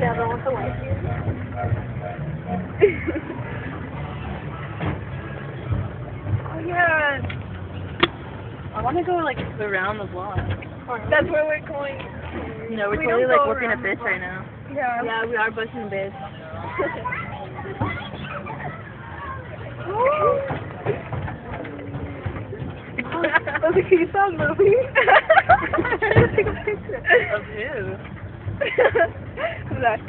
other one's away. Oh yeah. I want to go like around the block. That's where we're going. No, we're We totally don't like go working a around bitch the right now. Yeah. Yeah, we are busting a bitch. Oh, the key sound movie. Of who? Zach.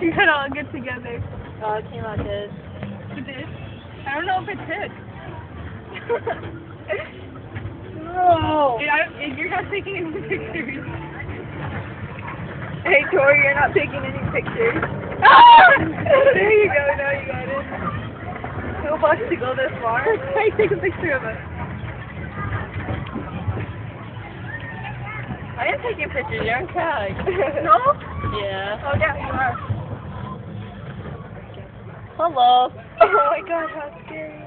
We could all get together. Oh, it came out good. It did. I don't know if it took. No. You're not taking any pictures. Hey, Tori, you're not taking any pictures. Ah! There you go. Now you got it. Who wants to go this far? Hey, take a picture of us. I am taking pictures. You're on tag. No? Yeah. Oh, yeah, you are. Hello. Oh my god, how scary.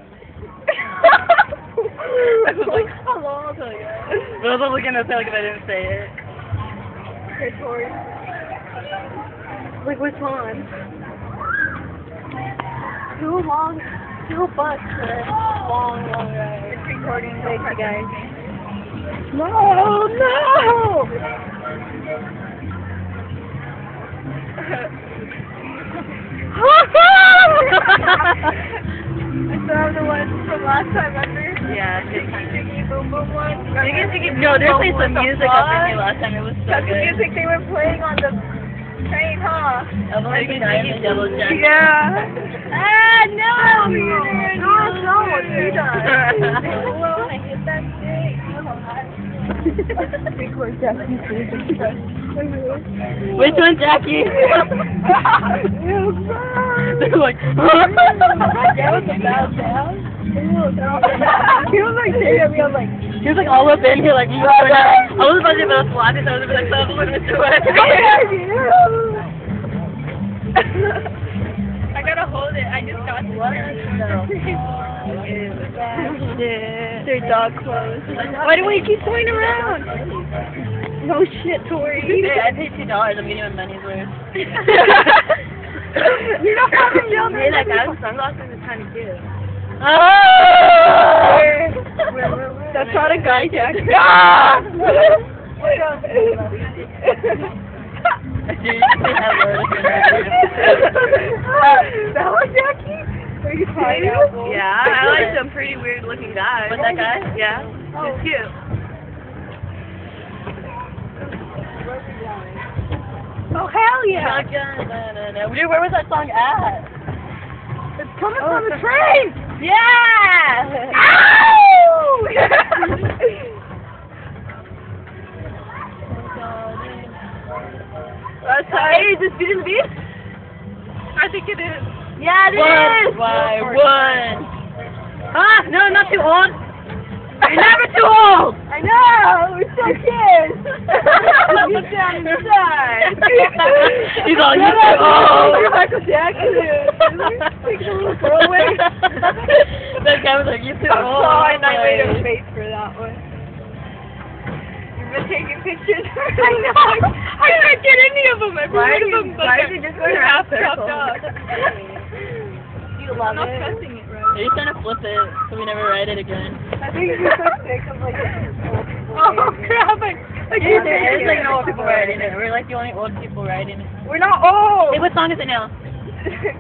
I was like, hello. I'll tell you. But I was only gonna say like if I didn't say it. Okay, Tori. Like, which one? Too long bus for a long ride. It's recording. Thank you, guys. No! I still have the one from last time, remember? Yeah. Jiggy Boom Boom one. No, they played some music up in here last time. It was so That's the good. music they were playing on the train, huh? Like the guy in the yellow jacket. Yeah. Ah, no! No, what he does. Hello, I hit that thing. Record Jackie, please. Which one, Jackie? They're like, That was a bad sound. He was like staring at me, I was like, he was like all up in here, like, I was about to be able to slap it, so I was like, so put it away. I gotta hold it, I just got this. Their dog clothes. Why do we keep going around? No shit, Tori. I paid $2, I'm getting my money's worth. You're not fucking down there. Hey, that guy with sunglasses is kind of cute. That's not a guy, Jack. That was Jackie? Are you crying? Yeah, I like some pretty weird looking guys. But that guy? Yeah. Oh. He's cute. Oh, hell yeah. Dude, where was that song at? It's coming from the train. Yeah! Ow! Hey, is this Beauty and the Beast? I think it is. Yeah, it is! Why, one. Ah, no, not too old. You're never too old! I know, we're still kids. Get down inside. He's all, you're too old. You're Michael Jackson. Take the little girl away. That guy was like, you're too I'm old. sorry, I made a face for that one. You've been taking pictures. I know. I can't get any of them. Every one of them. Why is he just going half around chopped circles? off. You love I'm not it. pressing it right. Are you trying to flip it so we never write it again? I think you're so sick of like old people. Oh crap! Yeah, there is like no old people writing it. We're like the only old people writing it. We're not old. Hey, what song is it now?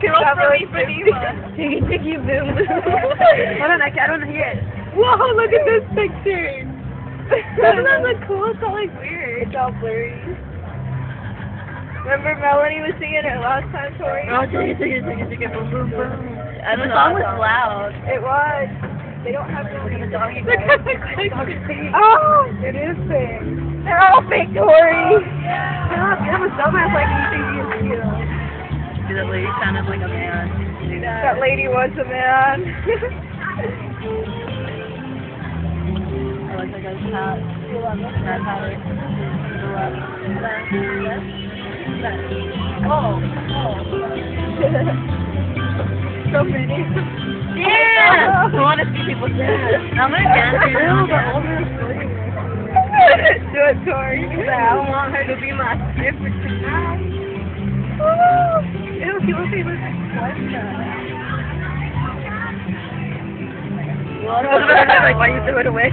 Girls from Ipanema. Jiggy Boom Boom. Hold on, I don't hear it. Whoa! Look at this picture. Doesn't that look cool? It's all like weird. It's all blurry. Remember Melanie was singing it last time, Tori? Oh, boom, boom, boom. And the song was loud. It was. They don't have the doggy Look bag. at the crazy. Oh, it is fake. They're all fake, Tori. Stop, you have a dumbass like you think you cute. See, that lady sounded like a man. That lady was a man. I like that guy's hat. That hat. Oh. So many. Yeah! I want to see people dance. I'm going to dance. Do it, Tori. I don't want her to be my stripper tonight. Ew, she looks like like, why you threw it away?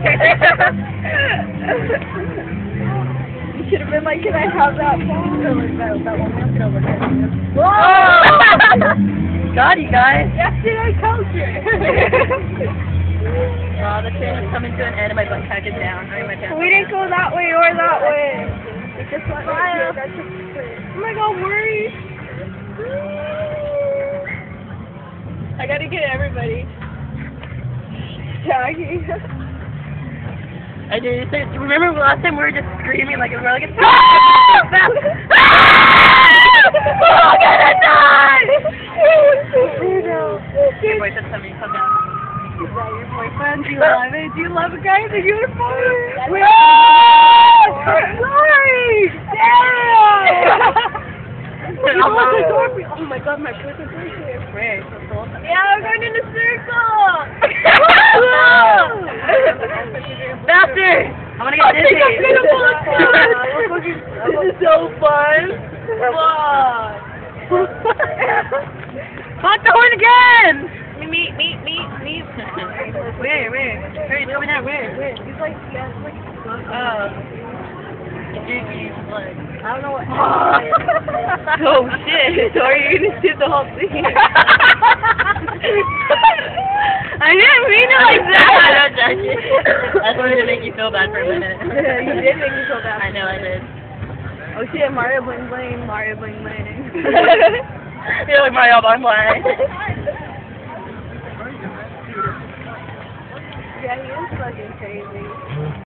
You should have been like, can I have that phone? Or like that one man over there. Whoa! God, you guys. Yesterday culture. The train is coming to an end and my butt crack is down. I mean, my pants We didn't go that way or that way. We just went right here. Oh my god, worry. I gotta get everybody. Tagging. I did. Remember last time we were just screaming like we were like, Oh, I'm gonna die! Your boyfriend's coming. Come down. Is that your boyfriend? Do you love it? Do you love a guy in a uniform? Wait. I'm sorry! Damn! Oh my god, my boyfriend's right here. Where? Yeah, we're going in a circle! Faster! I want to get dizzy. This is so fun! Honk the horn again! Meet. Where? Where? Tell me that. Where? He's like, yeah, it's like, Oh. He's like, I don't know what. oh shit! Sorry, you're gonna see the whole thing. I didn't mean it like that! I just wanted to make you feel bad for a minute. Yeah, you did make me feel bad. I know I did. Oh shit, Mario bling bling, Mario bling bling. You're like Mario Bong Bong. Yeah, he is fucking crazy.